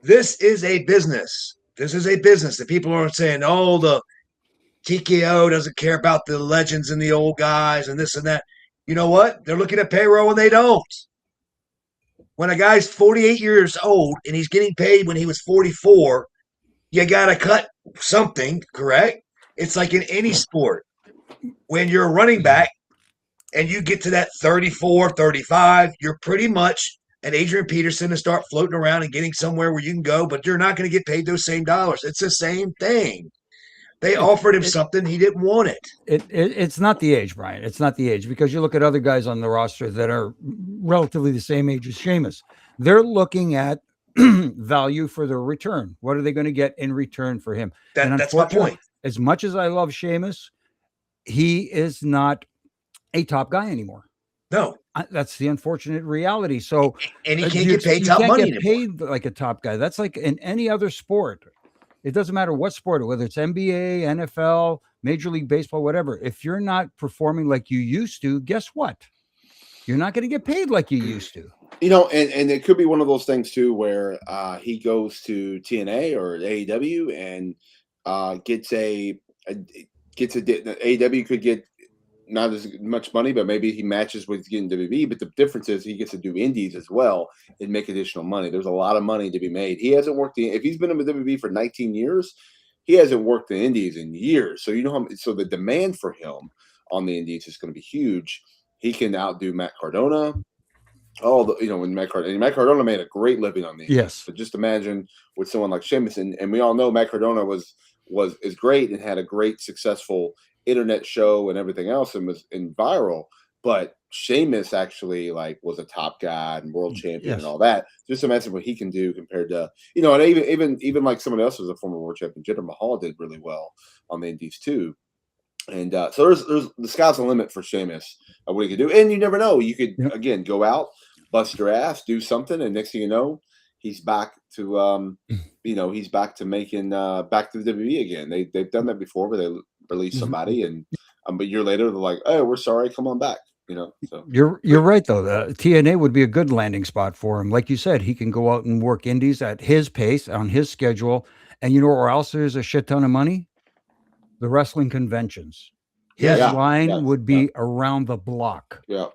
this is a business. This is a business. The people aren't saying, oh, the TKO doesn't care about the legends and the old guys and this and that. You know what? They're looking at payroll and they don't. When a guy's 48 years old and he's getting paid when he was 44, you got to cut something, correct? It's like in any sport. When you're a running back and you get to that 34, 35, you're pretty much an Adrian Peterson and start floating around and getting somewhere where you can go, but you're not going to get paid those same dollars. It's the same thing. They It, offered him it, something, he didn't want it. it's not the age, Brian. It's not the age, because you look at other guys on the roster that are relatively the same age as Sheamus. They're looking at value for their return. What are they going to get in return for him? And That's my unfortunately, point. as much as I love Sheamus, he is not a top guy anymore. No, That's the unfortunate reality. So and he can't get paid you top can't money get anymore. paid like a top guy. That's like in any other sport. It doesn't matter what sport, whether it's NBA, NFL, Major League Baseball, whatever. If you're not performing like you used to, guess what? You're not going to get paid like you used to. And it could be one of those things too, where he goes to TNA or AEW and gets AEW could get not as much money, but maybe he matches with getting WWE. But the difference is he gets to do indies as well and make additional money. There's a lot of money to be made. He hasn't worked if he's been in the WWE for 19 years, he hasn't worked the indies in years. So so the demand for him on the indies is going to be huge. He can outdo Matt Cardona. When Matt Cardona made a great living on the indies. Yes. But just imagine with someone like Sheamus, and we all know Matt Cardona is great and had a great successful internet show and everything else and was viral, but Sheamus actually was a top guy and world champion and all that. Just imagine what he can do compared to and even like someone else who's a former world champion. Jinder Mahal did really well on the indies too, and so there's the sky's the limit for Sheamus what he could do, and you never know. You could again go out, bust your ass, do something, and next thing you know, he's back to he's back to making back to the WWE again. They've done that before, where they release somebody and a year later they're like, oh, we're sorry, come on back. So You're right though. The TNA would be a good landing spot for him. Like you said, he can go out and work indies at his pace on his schedule. And you know where else there's a shit ton of money? The wrestling conventions. His line would be around the block. Yeah.